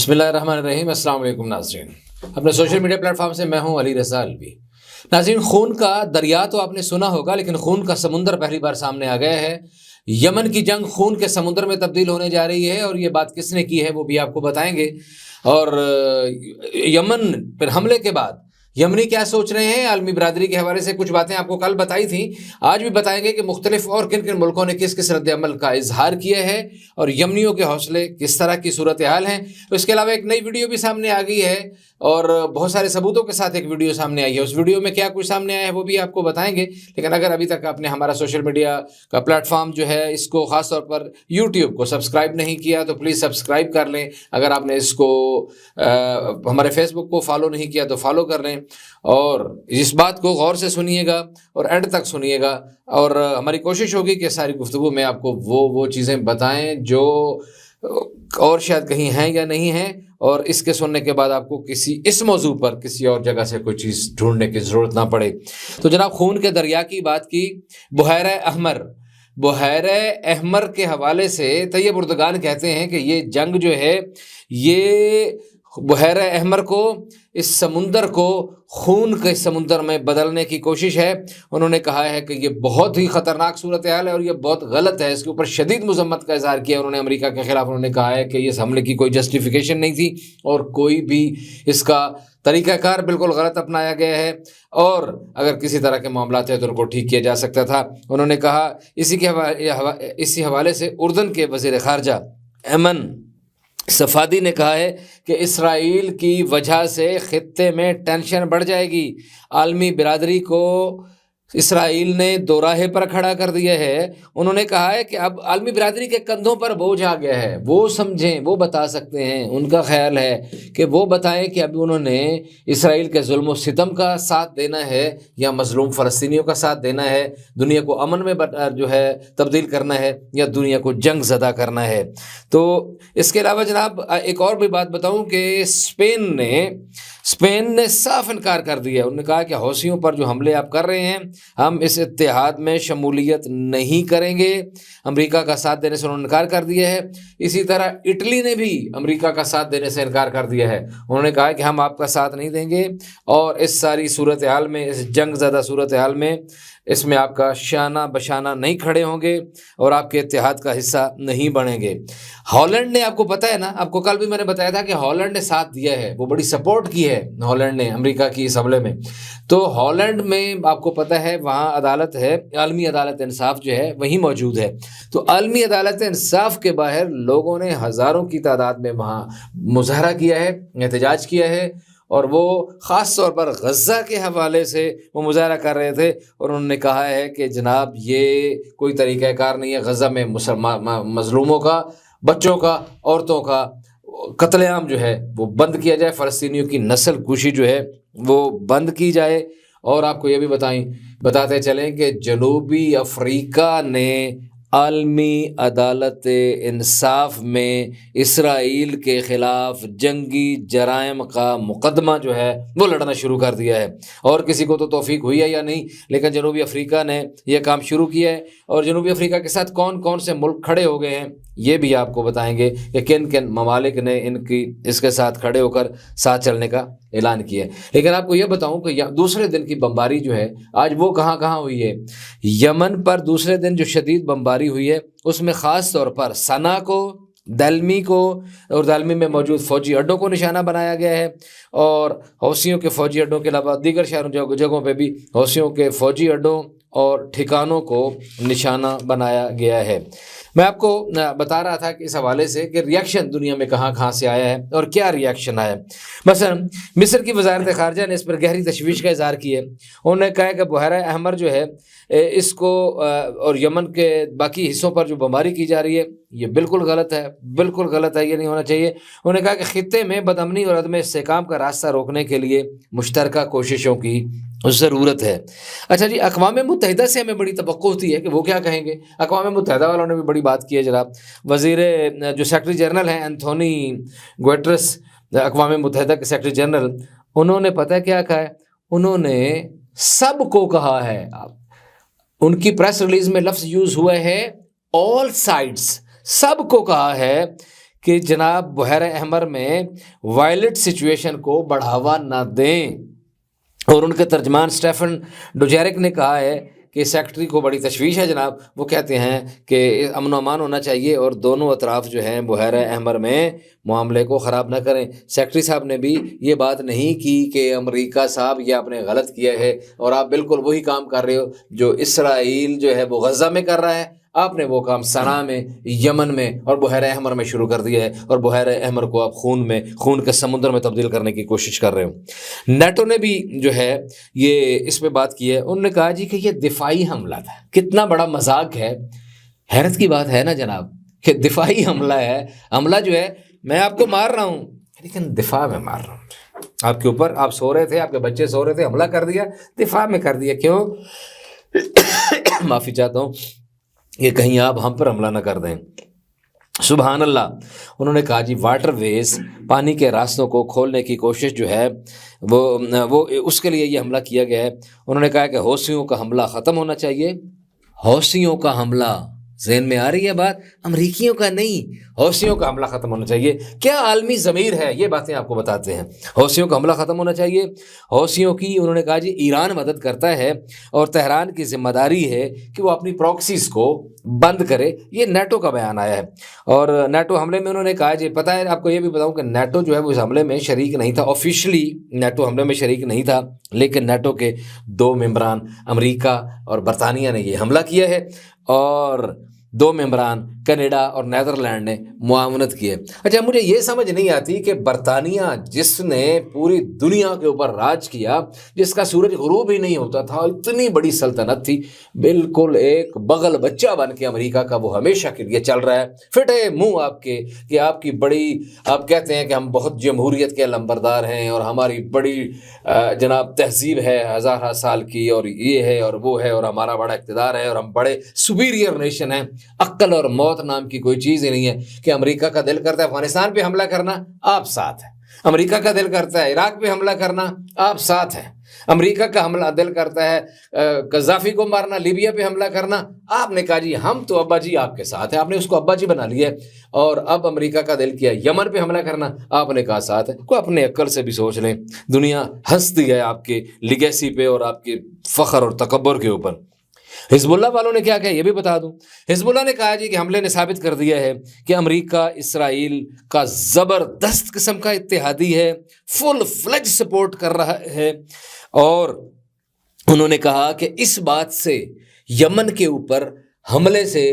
بسم اللہ الرحمن الرحیم۔ السلام علیکم ناظرین، اپنے سوشل میڈیا پلیٹ فارم سے میں ہوں علی رضا الوی۔ ناظرین، خون کا دریا تو آپ نے سنا ہوگا، لیکن خون کا سمندر پہلی بار سامنے آ گیا ہے۔ یمن کی جنگ خون کے سمندر میں تبدیل ہونے جا رہی ہے، اور یہ بات کس نے کی ہے وہ بھی آپ کو بتائیں گے۔ اور یمن پر حملے کے بعد یمنی کیا سوچ رہے ہیں، عالمی برادری کے حوالے سے کچھ باتیں آپ کو کل بتائی تھیں، آج بھی بتائیں گے کہ مختلف اور کن کن ملکوں نے کس کس رد عمل کا اظہار کیا ہے اور یمنیوں کے حوصلے کس طرح کی صورتحال ہیں۔ تو اس کے علاوہ ایک نئی ویڈیو بھی سامنے آ گئی ہے اور بہت سارے ثبوتوں کے ساتھ ایک ویڈیو سامنے آئی ہے۔ اس ویڈیو میں کیا کچھ سامنے آیا ہے وہ بھی آپ کو بتائیں گے۔ لیکن اگر ابھی تک آپ نے ہمارا سوشل میڈیا کا پلیٹ فارم جو ہے اس کو خاص طور پر یوٹیوب کو سبسکرائب نہیں کیا تو پلیز سبسکرائب کر لیں۔ اگر آپ نے اس کو ہمارے فیس بک کو فالو نہیں کیا تو فالو کر لیں، اور اس بات کو غور سے سنیے گا اور اینڈ تک سنیے گا۔ اور ہماری کوشش ہوگی کہ ساری گفتگو میں آپ کو وہ چیزیں بتائیں جو اور شاید کہیں ہیں یا نہیں ہیں، اور اس کے سننے کے بعد آپ کو اس موضوع پر کسی اور جگہ سے کوئی چیز ڈھونڈنے کی ضرورت نہ پڑے۔ تو جناب، خون کے دریا کی بات کی، بحیرہ احمر کے حوالے سے طیب اردگان کہتے ہیں کہ یہ جنگ جو ہے یہ بحیرہ احمر کو، اس سمندر کو خون کے سمندر میں بدلنے کی کوشش ہے۔ انہوں نے کہا ہے کہ یہ بہت ہی خطرناک صورتحال ہے اور یہ بہت غلط ہے۔ اس کے اوپر شدید مذمت کا اظہار کیا انہوں نے امریکہ کے خلاف۔ انہوں نے کہا ہے کہ اس حملے کی کوئی جسٹیفیکیشن نہیں تھی اور کوئی بھی اس کا طریقہ کار بالکل غلط اپنایا گیا ہے، اور اگر کسی طرح کے معاملات ہیں تو ان کو ٹھیک کیا جا سکتا تھا۔ انہوں نے کہا اسی حوالے سے اردن کے وزیر خارجہ ایمن صفادی نے کہا ہے کہ اسرائیل کی وجہ سے خطے میں ٹینشن بڑھ جائے گی۔ عالمی برادری کو اسرائیل نے دو راہے پر کھڑا کر دیا ہے۔ انہوں نے کہا ہے کہ اب عالمی برادری کے کندھوں پر بوجھ آ گیا ہے، وہ سمجھیں، وہ بتا سکتے ہیں۔ ان کا خیال ہے کہ وہ بتائیں کہ اب انہوں نے اسرائیل کے ظلم و ستم کا ساتھ دینا ہے یا مظلوم فلسطینیوں کا ساتھ دینا ہے، دنیا کو امن میں جو ہے تبدیل کرنا ہے یا دنیا کو جنگ زدہ کرنا ہے۔ تو اس کے علاوہ جناب ایک اور بھی بات بتاؤں کہ اسپین نے صاف انکار کر دیا۔ انہوں نے کہا کہ حوثیوں پر جو حملے آپ کر رہے ہیں، ہم اس اتحاد میں شمولیت نہیں کریں گے۔ امریکہ کا ساتھ دینے سے انہوں نے انکار کر دیا ہے۔ اسی طرح اٹلی نے بھی امریکہ کا ساتھ دینے سے انکار کر دیا ہے۔ انہوں نے کہا کہ ہم آپ کا ساتھ نہیں دیں گے، اور اس ساری صورتحال میں، اس جنگ زدہ صورتحال میں، اس میں آپ کا شانہ بشانہ نہیں کھڑے ہوں گے اور آپ کے اتحاد کا حصہ نہیں بنیں گے۔ ہالینڈ نے، آپ کو پتہ ہے نا، آپ کو کل بھی میں نے بتایا تھا کہ ہالینڈ نے ساتھ دیا ہے، وہ بڑی سپورٹ کی ہے ہالینڈ نے امریکہ کی اس حملے میں۔ تو ہالینڈ میں آپ کو پتہ ہے وہاں عدالت ہے، عالمی عدالت انصاف جو ہے وہیں موجود ہے۔ تو عالمی عدالت انصاف کے باہر لوگوں نے ہزاروں کی تعداد میں وہاں مظاہرہ کیا ہے، احتجاج کیا ہے، اور وہ خاص طور پر غزہ کے حوالے سے وہ مظاہرہ کر رہے تھے، اور انہوں نے کہا ہے کہ جناب یہ کوئی طریقہ کار نہیں ہے، غزہ میں مظلوموں کا، بچوں کا، عورتوں کا قتل عام جو ہے وہ بند کیا جائے، فلسطینیوں کی نسل کشی جو ہے وہ بند کی جائے۔ اور آپ کو یہ بھی بتاتے چلیں کہ جنوبی افریقہ نے عالمی عدالت انصاف میں اسرائیل کے خلاف جنگی جرائم کا مقدمہ جو ہے وہ لڑنا شروع کر دیا ہے۔ اور کسی کو تو توفیق ہوئی ہے یا نہیں، لیکن جنوبی افریقہ نے یہ کام شروع کیا ہے، اور جنوبی افریقہ کے ساتھ کون کون سے ملک کھڑے ہو گئے ہیں یہ بھی آپ کو بتائیں گے کہ کن کن ممالک نے اس کے ساتھ کھڑے ہو کر ساتھ چلنے کا اعلان کیا ہے۔ لیکن آپ کو یہ بتاؤں کہ دوسرے دن کی بمباری جو ہے آج وہ کہاں ہوئی ہے۔ یمن پر دوسرے دن جو شدید بمباری ہوئی ہے اس میں خاص طور پر صنعا کو، دلمی کو اور دلمی میں موجود فوجی اڈوں کو نشانہ بنایا گیا ہے، اور حوثیوں کے فوجی اڈوں کے علاوہ دیگر شہروں جگہوں پہ بھی حوثیوں کے فوجی اڈوں اور ٹھکانوں کو نشانہ بنایا گیا ہے۔ میں آپ کو بتا رہا تھا کہ اس حوالے سے کہ ریاکشن دنیا میں کہاں سے آیا ہے اور کیا ریاکشن آیا ہے۔ مثلا مصر کی وزارت خارجہ نے اس پر گہری تشویش کا اظہار کیا ہے۔ انہوں نے کہا کہ بحیرہ احمر جو ہے اس کو اور یمن کے باقی حصوں پر جو بمباری کی جا رہی ہے یہ بالکل غلط ہے، بالکل غلط ہے، یہ نہیں ہونا چاہیے۔ انہوں نے کہا کہ خطے میں بدامنی اور عدم استحکام کا راستہ روکنے کے لیے مشترکہ کوششوں کی ضرورت ہے۔ اچھا جی، اقوام متحدہ سے ہمیں بڑی توقع ہوتی ہے کہ وہ کیا کہیں گے۔ اقوام متحدہ والوں نے بھی بڑی بات کی ہے جناب۔ وزیر جو سیکرٹری جنرل ہیں انتھونی گوٹرس، اقوام متحدہ کے سیکرٹری جنرل، انہوں نے پتہ کیا کہا ہے، انہوں نے سب کو کہا ہے، ان کی پریس ریلیز میں لفظ یوز ہوا ہے آل سائڈس، سب کو کہا ہے کہ جناب بحیرہ احمر میں وائلنٹ سچویشن کو بڑھاوا نہ دیں۔ اور ان کے ترجمان اسٹیفن ڈوجیرک نے کہا ہے کہ سیکرٹری کو بڑی تشویش ہے جناب، وہ کہتے ہیں کہ امن و امان ہونا چاہیے اور دونوں اطراف جو ہیں بحیرہ احمر میں معاملے کو خراب نہ کریں۔ سیکرٹری صاحب نے بھی یہ بات نہیں کی کہ امریکہ صاحب یہ آپ نے غلط کیا ہے اور آپ بالکل وہی کام کر رہے ہو جو اسرائیل جو ہے وہ غزہ میں کر رہا ہے، آپ نے وہ کام صنعاء میں، یمن میں اور بحیرہ احمر میں شروع کر دیا ہے اور بحیرہ احمر کو آپ خون کے سمندر میں تبدیل کرنے کی کوشش کر رہے ہو۔ نیٹو نے بھی جو ہے یہ اس پہ بات کی ہے، انہوں نے کہا جی کہ یہ دفاعی حملہ تھا۔ کتنا بڑا مذاق ہے، حیرت کی بات ہے نا جناب کہ دفاعی حملہ ہے، حملہ جو ہے میں آپ کو مار رہا ہوں لیکن دفاع میں مار رہا ہوں، آپ کے اوپر، آپ سو رہے تھے، آپ کے بچے سو رہے تھے، حملہ کر دیا، دفاع میں کر دیا۔ کیوں؟ معافی چاہتا ہوں کہ کہیں آپ ہم پر حملہ نہ کر دیں۔ سبحان اللہ۔ انہوں نے کہا جی واٹر ویز، پانی کے راستوں کو کھولنے کی کوشش جو ہے وہ اس کے لیے یہ حملہ کیا گیا ہے۔ انہوں نے کہا کہ حوثیوں کا حملہ ختم ہونا چاہیے۔ حوثیوں کا حملہ، ذہن میں آ رہی ہے بات؟ امریکیوں کا نہیں، حوثیوں کا حملہ ختم ہونا چاہیے۔ کیا عالمی ضمیر ہے، یہ باتیں آپ کو بتاتے ہیں۔ حوثیوں کا حملہ ختم ہونا چاہیے۔ حوثیوں کی انہوں نے کہا جی ایران مدد کرتا ہے اور تہران کی ذمہ داری ہے کہ وہ اپنی پراکسیز کو بند کرے، یہ نیٹو کا بیان آیا ہے۔ اور نیٹو حملے میں انہوں نے کہا جی پتہ ہے آپ کو یہ بھی بتاؤں کہ نیٹو جو ہے وہ اس حملے میں شریک نہیں تھا، آفیشلی نیٹو حملے میں شریک نہیں تھا، لیکن نیٹو کے 2 ممبران امریکہ اور برطانیہ نے یہ حملہ کیا ہے اور 2 ممبران کینیڈا اور نیدرلینڈ نے معاونت کی ہے۔ اچھا مجھے یہ سمجھ نہیں آتی کہ برطانیہ جس نے پوری دنیا کے اوپر راج کیا، جس کا سورج غروب ہی نہیں ہوتا تھا، اتنی بڑی سلطنت تھی، بالکل ایک بغل بچہ بن کے امریکہ کا وہ ہمیشہ کے لیے چل رہا ہے۔ پھٹے منہ آپ کے کہ آپ کی بڑی، آپ کہتے ہیں کہ ہم بہت جمہوریت کے لمبردار ہیں اور ہماری بڑی جناب تہذیب ہے 1000 سال کی اور یہ ہے اور وہ ہے اور ہمارا بڑا اقتدار ہے اور ہم بڑے سپیریئر نیشن ہیں۔ عقل اور موت نام کی کوئی چیز ہی نہیں ہے کہ امریکہ کا دل کرتا ہے افغانستان پہ حملہ کرنا، آپ ساتھ ہیں۔ امریکہ کا دل کرتا ہے عراق پہ حملہ کرنا، آپ ساتھ ہیں۔ امریکہ کا حملہ دل کرتا ہے قذافی کو مارنا، لیبیا پہ حملہ کرنا، آپ نے کہا جی ہم تو ابا جی آپ کے ساتھ ہیں، آپ نے اس کو ابا جی بنا لیا ہے۔ اور اب امریکہ کا دل کیا یمن پہ حملہ کرنا، آپ نے کہا ساتھ ہے۔ کوئی اپنے عقل سے بھی سوچ لیں، دنیا ہنستی ہے آپ کے لیگیسی پہ اور آپ کے فخر اور تکبر کے اوپر۔ حزب اللہ والوں نے کیا کہا یہ بھی بتا دوں۔ حزب اللہ نے کہا جی کہ حملے نے ثابت کر دیا ہے کہ امریکہ اسرائیل کا زبردست قسم کا اتحادی ہے، فل فلیج سپورٹ کر رہا ہے۔ اور انہوں نے کہا کہ اس بات سے یمن کے اوپر حملے سے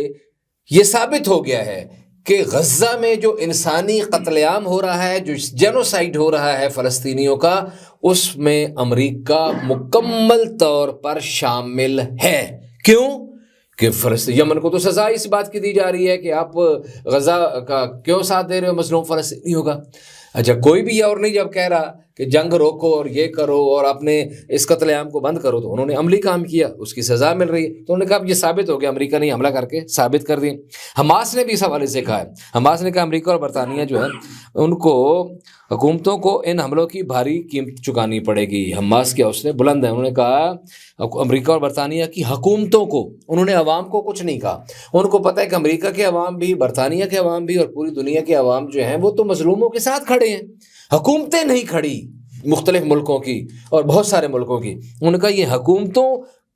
یہ ثابت ہو گیا ہے کہ غزہ میں جو انسانی قتل عام ہو رہا ہے، جو جینوسائیڈ ہو رہا ہے فلسطینیوں کا، اس میں امریکہ مکمل طور پر شامل ہے۔ کیوں؟ کہ یمن کو تو سزا اس بات کی دی جا رہی ہے کہ آپ غزہ کا کیوں ساتھ دے رہے ہو مظلوم فلسطینیوں کا۔ اچھا کوئی بھی اور نہیں جب کہہ رہا کہ جنگ روکو اور یہ کرو اور اپنے اس قتل عام کو بند کرو، تو انہوں نے عملی کام کیا، اس کی سزا مل رہی ہے۔ تو انہوں نے کہا اب یہ ثابت ہو گیا، امریکہ نے حملہ کر کے ثابت کر دی۔ حماس نے بھی اس حوالے سے کہا ہے، حماس نے کہا امریکہ اور برطانیہ جو ہے ان کو، حکومتوں کو ان حملوں کی بھاری قیمت چکانی پڑے گی۔ حماس کے حوصلے بلند ہیں۔ انہوں نے کہا امریکہ اور برطانیہ کی حکومتوں کو، انہوں نے عوام کو کچھ نہیں کہا، ان کو پتہ ہے کہ امریکہ کے عوام بھی، برطانیہ کے عوام بھی اور پوری دنیا کے عوام جو ہیں وہ تو مظلوموں کے ساتھ کھڑے ہیں، حکومتیں نہیں کھڑی مختلف ملکوں کی اور بہت سارے ملکوں کی۔ انہوں نے کہا یہ حکومتوں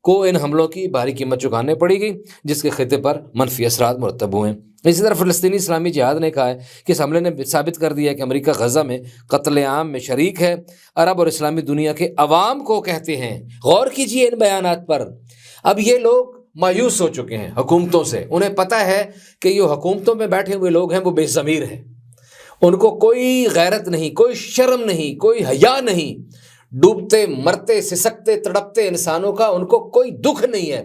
کو ان حملوں کی بھاری قیمت چکانے پڑے گی جس کے خطے پر منفی اثرات مرتب ہوئے ہیں۔ اسی طرح فلسطینی اسلامی جہاد نے کہا ہے کہ اس حملے نے ثابت کر دیا کہ امریکہ غزہ میں قتل عام میں شریک ہے۔ عرب اور اسلامی دنیا کے عوام کو کہتے ہیں، غور کیجئے ان بیانات پر۔ اب یہ لوگ مایوس ہو چکے ہیں حکومتوں سے، انہیں پتہ ہے کہ یہ حکومتوں میں بیٹھے ہوئے لوگ ہیں وہ بے ضمیر ہیں، ان کو کوئی غیرت نہیں، کوئی شرم نہیں، کوئی حیا نہیں، ڈوبتے مرتے سسکتے تڑپتے انسانوں کا ان کو کوئی دکھ نہیں ہے۔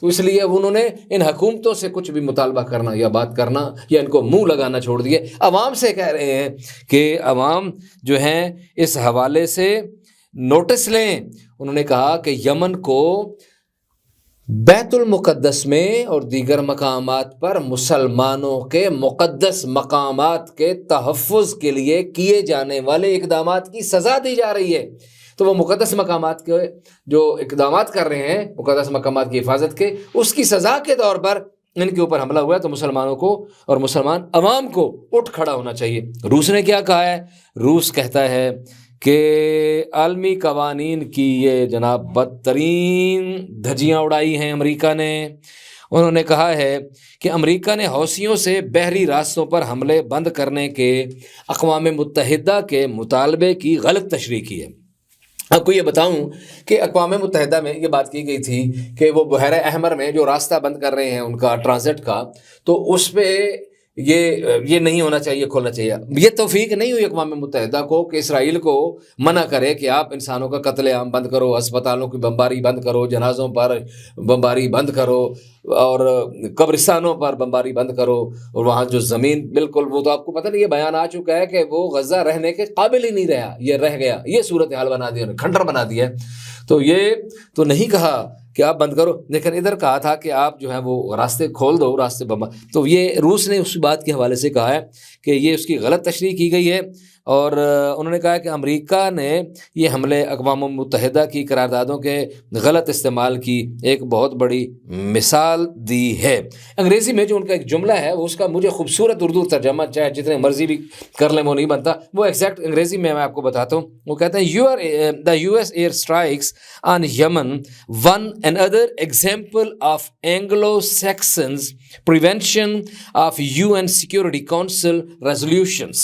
تو اس لیے انہوں نے ان حکومتوں سے کچھ بھی مطالبہ کرنا یا بات کرنا یا ان کو منہ لگانا چھوڑ دیے۔ عوام سے کہہ رہے ہیں کہ عوام جو ہیں اس حوالے سے نوٹس لیں۔ انہوں نے کہا کہ یمن کو بیت المقدس میں اور دیگر مقامات پر مسلمانوں کے مقدس مقامات کے تحفظ کے لیے کیے جانے والے اقدامات کی سزا دی جا رہی ہے۔ تو وہ مقدس مقامات کے جو اقدامات کر رہے ہیں، مقدس مقامات کی حفاظت کے، اس کی سزا کے طور پر ان کے اوپر حملہ ہوا ہے تو مسلمانوں کو اور مسلمان عوام کو اٹھ کھڑا ہونا چاہیے۔ روس نے کیا کہا ہے؟ روس کہتا ہے کہ عالمی قوانین کی یہ جناب بدترین دھجیاں اڑائی ہیں امریکہ نے۔ انہوں نے کہا ہے کہ امریکہ نے حوثیوں سے بحری راستوں پر حملے بند کرنے کے اقوام متحدہ کے مطالبے کی غلط تشریح کی ہے۔ آپ کو یہ بتاؤں کہ اقوام متحدہ میں یہ بات کی گئی تھی کہ وہ بحیرہ احمر میں جو راستہ بند کر رہے ہیں ان کا ٹرانزٹ کا، تو اس پہ یہ نہیں ہونا چاہیے، کھولنا چاہیے۔ یہ توفیق نہیں ہوئی اقوام متحدہ کو کہ اسرائیل کو منع کرے کہ آپ انسانوں کا قتل عام بند کرو، اسپتالوں کی بمباری بند کرو، جنازوں پر بمباری بند کرو، اور قبرستانوں پر بمباری بند کرو، اور وہاں جو زمین بالکل، وہ تو آپ کو پتہ نہیں، یہ بیان آ چکا ہے کہ وہ غزہ رہنے کے قابل ہی نہیں رہا، یہ رہ گیا، یہ صورتحال بنا دی، کھنڈر بنا دیا۔ تو یہ تو نہیں کہا کہ آپ بند کرو، لیکن ادھر کہا تھا کہ آپ جو ہے وہ راستے کھول دو، راستے بمبا۔ تو یہ روس نے اس بات کے حوالے سے کہا ہے کہ یہ اس کی غلط تشریح کی گئی ہے، اور انہوں نے کہا کہ امریکہ نے یہ حملے اقوام متحدہ کی قراردادوں کے غلط استعمال کی ایک بہت بڑی مثال دی ہے۔ انگریزی میں جو ان کا ایک جملہ ہے، وہ اس کا مجھے خوبصورت اردو ترجمہ چاہے جتنے مرضی بھی کر لیں وہ نہیں بنتا، وہ ایگزیکٹ انگریزی میں آپ کو بتاتا ہوں۔ وہ کہتے ہیں the US air strikes on Yemen one another example of Anglo-Saxons prevention of UN Security Council resolutions،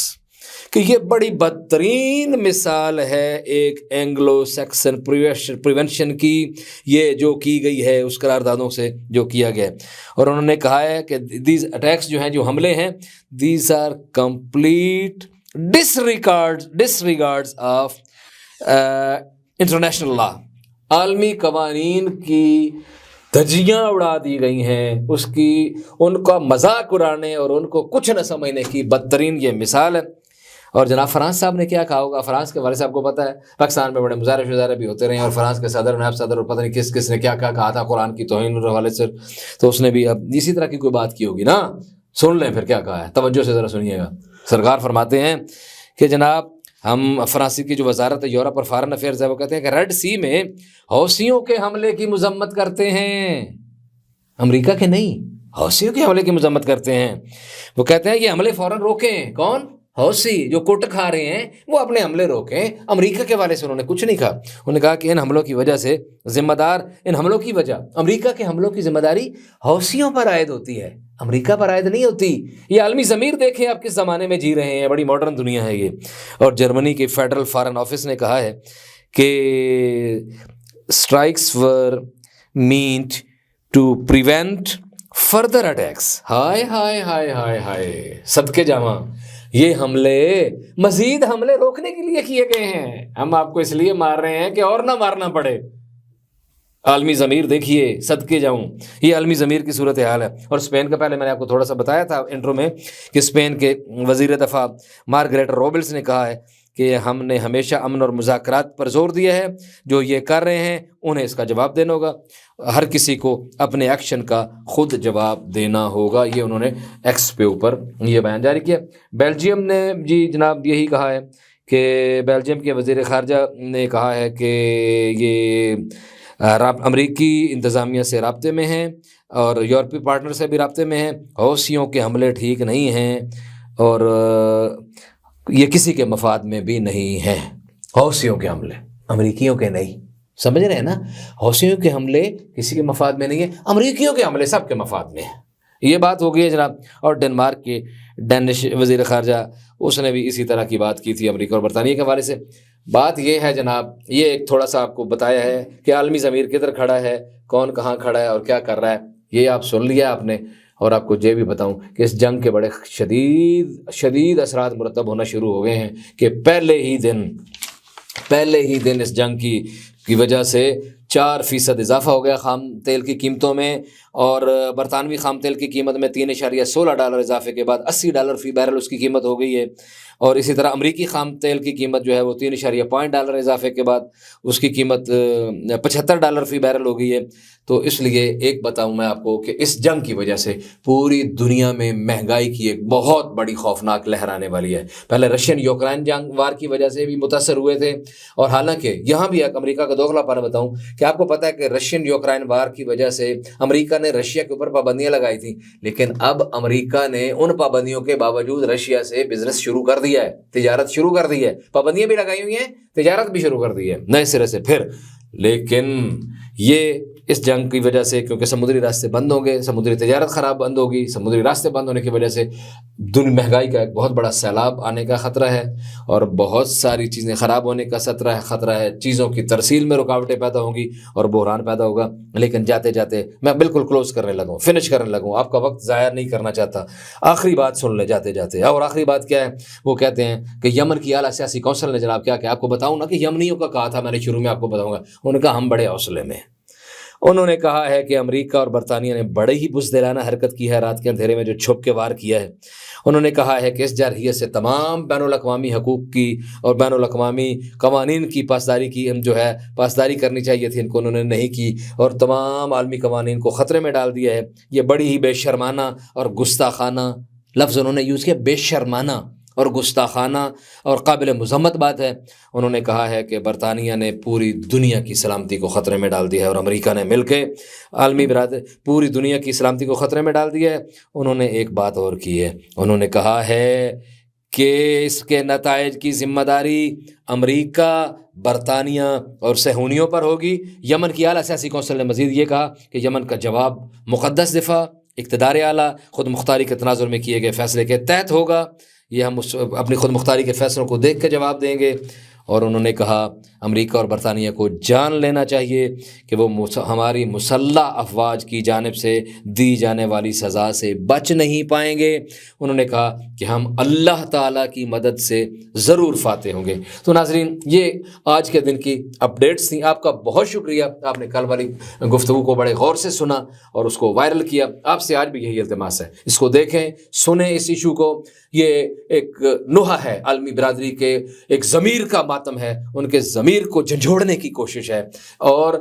کہ یہ بڑی بدترین مثال ہے ایک اینگلو سیکسن پریونشن کی، یہ جو کی گئی ہے اس قراردادوں سے جو کیا گیا ہے۔ اور انہوں نے کہا ہے کہ دیز اٹیکس جو ہیں، جو حملے ہیں، these are complete disregards of international law, عالمی قوانین کی دھجیاں اڑا دی گئی ہیں، اس کی ان کا مذاق اڑانے اور ان کو کچھ نہ سمجھنے کی بدترین یہ مثال ہے۔ اور جناب فرانس صاحب نے کیا کہا ہوگا؟ فرانس کے بارے سے آپ کو پتہ ہے، پاکستان میں بڑے مظاہرے بھی ہوتے رہے ہیں، اور فرانس کے صدر، نائب صدر، اور پتہ نہیں کس نے کیا کہا تھا قرآن کی توہین کے حوالے سے، تو اس نے بھی اب اسی طرح کی کوئی بات کی ہوگی نا۔ سن لیں پھر کیا کہا ہے، توجہ سے ذرا سنیے گا۔ سرکار فرماتے ہیں کہ جناب ہم فرانسی کی جو وزارت یورپ اور فارن افیئرز ہے، وہ کہتے ہیں کہ ریڈ سی میں حوثیوں کے حملے کی مذمت کرتے ہیں، امریکہ کے نہیں، حوثیوں کے حملے کی مذمت کرتے ہیں۔ وہ کہتے ہیں یہ حملے فوراً روکیں۔ کون؟ حوثی جو کوٹ کھا رہے ہیں، وہ اپنے حملے روکیں۔ امریکہ کے حوالے سے انہوں نے کچھ نہیں کہا۔ انہوں نے کہا کہ ان حملوں کی وجہ سے ان حملوں کی وجہ، امریکہ کے حملوں کی ذمہ داری حوثیوں پر عائد ہوتی ہے، امریکہ پر عائد نہیں ہوتی۔ یہ عالمی ضمیر دیکھیں آپ کس زمانے میں جی رہے ہیں، بڑی ماڈرن دنیا ہے یہ۔ اور جرمنی کے فیڈرل فارن آفس نے کہا ہے کہ strikes were meant to prevent further attacks. ہائے ہائے ہائے ہائے ہائے، صدقے جاواں، یہ حملے مزید حملے روکنے کے لیے کیے گئے ہیں، ہم آپ کو اس لیے مار رہے ہیں کہ اور نہ مارنا پڑے۔ عالمی ضمیر دیکھیے، صدقے جاؤں، یہ عالمی ضمیر کی صورتحال ہے۔ اور اسپین کا پہلے میں نے آپ کو تھوڑا سا بتایا تھا انٹرو میں کہ اسپین کے وزیر دفاع مارگریٹا روبلز نے کہا ہے کہ ہم نے ہمیشہ امن اور مذاکرات پر زور دیا ہے، جو یہ کر رہے ہیں انہیں اس کا جواب دینا ہوگا، ہر کسی کو اپنے ایکشن کا خود جواب دینا ہوگا۔ یہ انہوں نے ایکس پہ اوپر یہ بیان جاری کیا۔ بیلجیم نے جی جناب یہی کہا ہے کہ بیلجیم کے وزیر خارجہ نے کہا ہے کہ یہ امریکی انتظامیہ سے رابطے میں ہیں اور یورپی پارٹنر سے بھی رابطے میں ہیں، حوثیوں کے حملے ٹھیک نہیں ہیں اور یہ کسی کے مفاد میں بھی نہیں ہیں۔ حوثیوں کے حملے امریکیوں کے نہیں، سمجھ رہے ہیں نا؟ حوثیوں کے حملے کسی کے مفاد میں نہیں ہیں، امریکیوں کے حملے سب کے مفاد میں ہیں۔ یہ بات ہو گئی ہے جناب۔ اور ڈنمارک کے ڈینش وزیر خارجہ، اس نے بھی اسی طرح کی بات کی تھی امریکہ اور برطانیہ کے حوالے سے۔ بات یہ ہے جناب، یہ ایک تھوڑا سا آپ کو بتایا ہے کہ عالمی ضمیر کدھر کھڑا ہے، کون کہاں کھڑا ہے اور کیا کر رہا ہے، یہ آپ سن لیا آپ نے۔ اور آپ کو یہ بھی بتاؤں کہ اس جنگ کے بڑے شدید اثرات مرتب ہونا شروع ہو گئے ہیں کہ پہلے ہی دن اس جنگ کی وجہ سے 4% اضافہ ہو گیا خام تیل کی قیمتوں میں، اور برطانوی خام تیل کی قیمت میں $3.16 اضافے کے بعد $80 فی بیرل اس کی قیمت ہو گئی ہے، اور اسی طرح امریکی خام تیل کی قیمت جو ہے وہ $3.5 اضافے کے بعد اس کی قیمت $75 فی بیرل ہو گئی ہے۔ تو اس لیے ایک بتاؤں میں آپ کو کہ اس جنگ کی وجہ سے پوری دنیا میں مہنگائی کی ایک بہت بڑی خوفناک لہر آنے والی ہے۔ پہلے رشین یوکرائن جنگ وار کی وجہ سے بھی متاثر ہوئے تھے، اور حالانکہ یہاں بھی ایک امریکہ کا دوغلا پن بتاؤں کہ آپ کو پتہ ہے کہ رشین یوکرائن وار کی وجہ سے امریکہ نے رشیا کے اوپر پابندیاں لگائی تھیں، لیکن اب امریکہ نے ان پابندیوں کے باوجود رشیا سے بزنس شروع کر دیا ہے، تجارت شروع کر دی ہے، پابندیاں بھی لگائی ہوئی ہیں، تجارت بھی شروع کر دی ہے نئے سرے سے پھر۔ لیکن یہ اس جنگ کی وجہ سے، کیونکہ سمندری راستے بند ہوں گے، سمندری تجارت خراب بند ہوگی، سمندری راستے بند ہونے کی وجہ سے مہنگائی کا ایک بہت بڑا سیلاب آنے کا خطرہ ہے، اور بہت ساری چیزیں خراب ہونے کا خطرہ ہے، چیزوں کی ترسیل میں رکاوٹیں پیدا ہوں گی اور بحران پیدا ہوگا۔ لیکن جاتے جاتے میں بالکل کلوز کرنے لگوں، فنش کرنے لگوں، آپ کا وقت ضائع نہیں کرنا چاہتا، آخری بات سن لیں جاتے جاتے۔ اور آخری بات کیا ہے؟ وہ کہتے ہیں کہ یمن کی اعلیٰ سیاسی کونسل نے جناب کیا کہ آپ کو بتاؤں نا کہ یمنیوں کا کہا تھا، میں نے شروع میں آپ کو بتاؤں گا، ان کا ہم بڑے حوصلے میں۔ انہوں نے کہا ہے کہ امریکہ اور برطانیہ نے بڑے ہی بزدلانہ حرکت کی ہے، رات کے اندھیرے میں جو چھپ کے وار کیا ہے۔ انہوں نے کہا ہے کہ اس جارحیت سے تمام بین الاقوامی حقوق کی اور بین الاقوامی قوانین کی پاسداری کرنی چاہیے تھی، ان کو انہوں نے نہیں کی، اور تمام عالمی قوانین کو خطرے میں ڈال دیا ہے۔ یہ بڑی ہی بے شرمانہ اور گستاخانہ لفظ انہوں نے یوز کیا، بے شرمانہ اور گستاخانہ اور قابل مذمت بات ہے۔ انہوں نے کہا ہے کہ برطانیہ نے پوری دنیا کی سلامتی کو خطرے میں ڈال دیا ہے، اور امریکہ نے مل کے عالمی برادری پوری دنیا کی سلامتی کو خطرے میں ڈال دیا ہے۔ انہوں نے ایک بات اور کی ہے، انہوں نے کہا ہے کہ اس کے نتائج کی ذمہ داری امریکہ، برطانیہ اور صہیونیوں پر ہوگی۔ یمن کی اعلیٰ سیاسی کونسل نے مزید یہ کہا کہ یمن کا جواب مقدس دفاع، اقتدار اعلیٰ، خود مختاری کے تناظر میں کیے گئے فیصلے کے تحت ہوگا۔ یہ ہم اپنی خود مختاری کے فیصلوں کو دیکھ کے جواب دیں گے۔ اور انہوں نے کہا امریکہ اور برطانیہ کو جان لینا چاہیے کہ وہ ہماری مسلح افواج کی جانب سے دی جانے والی سزا سے بچ نہیں پائیں گے۔ انہوں نے کہا کہ ہم اللہ تعالیٰ کی مدد سے ضرور فاتح ہوں گے۔ تو ناظرین، یہ آج کے دن کی اپڈیٹس تھیں۔ آپ کا بہت شکریہ، آپ نے کل والی گفتگو کو بڑے غور سے سنا اور اس کو وائرل کیا۔ آپ سے آج بھی یہی التماس ہے، اس کو دیکھیں، سنیں اس ایشو کو۔ یہ ایک نوحہ ہے عالمی برادری کے، ایک ضمیر کا ماتم ہے، ان کے ضمیر کو جھنجھوڑنے کی کوشش ہے، اور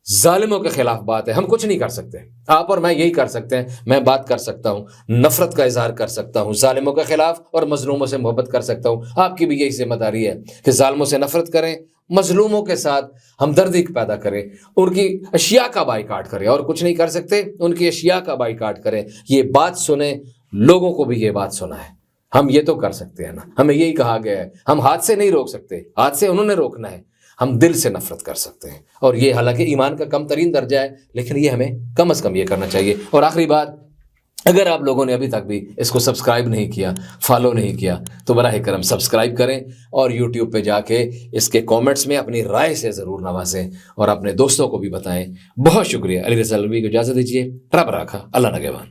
ظالموں کے خلاف بات ہے۔ ہم کچھ نہیں کر سکتے، آپ اور میں یہی کر سکتے ہیں۔ میں بات کر سکتا ہوں، نفرت کا اظہار کر سکتا ہوں ظالموں کے خلاف، اور مظلوموں سے محبت کر سکتا ہوں۔ آپ کی بھی یہی ذمہ داری ہے کہ ظالموں سے نفرت کریں، مظلوموں کے ساتھ ہمدردی پیدا کریں، ان کی اشیاء کا بائیکاٹ کریں۔ اور کچھ نہیں کر سکتے، ان کی اشیاء کا بائیکاٹ کریں۔ یہ بات سنیں، لوگوں کو بھی یہ بات سنا ہے۔ ہم یہ تو کر سکتے ہیں نا، ہمیں یہی کہا گیا ہے۔ ہم ہاتھ سے نہیں روک سکتے، ہاتھ سے انہوں نے روکنا ہے، ہم دل سے نفرت کر سکتے ہیں، اور یہ حالانکہ ایمان کا کم ترین درجہ ہے، لیکن یہ ہمیں کم از کم یہ کرنا چاہیے۔ اور آخری بات، اگر آپ لوگوں نے ابھی تک بھی اس کو سبسکرائب نہیں کیا، فالو نہیں کیا، تو براہ کرم سبسکرائب کریں، اور یوٹیوب پہ جا کے اس کے کومنٹس میں اپنی رائے سے ضرور نوازیں، اور اپنے دوستوں کو بھی بتائیں۔ بہت شکریہ۔ علی رضا الوی کو اجازت دیجیے، رب راکھا، اللہ نگہبان۔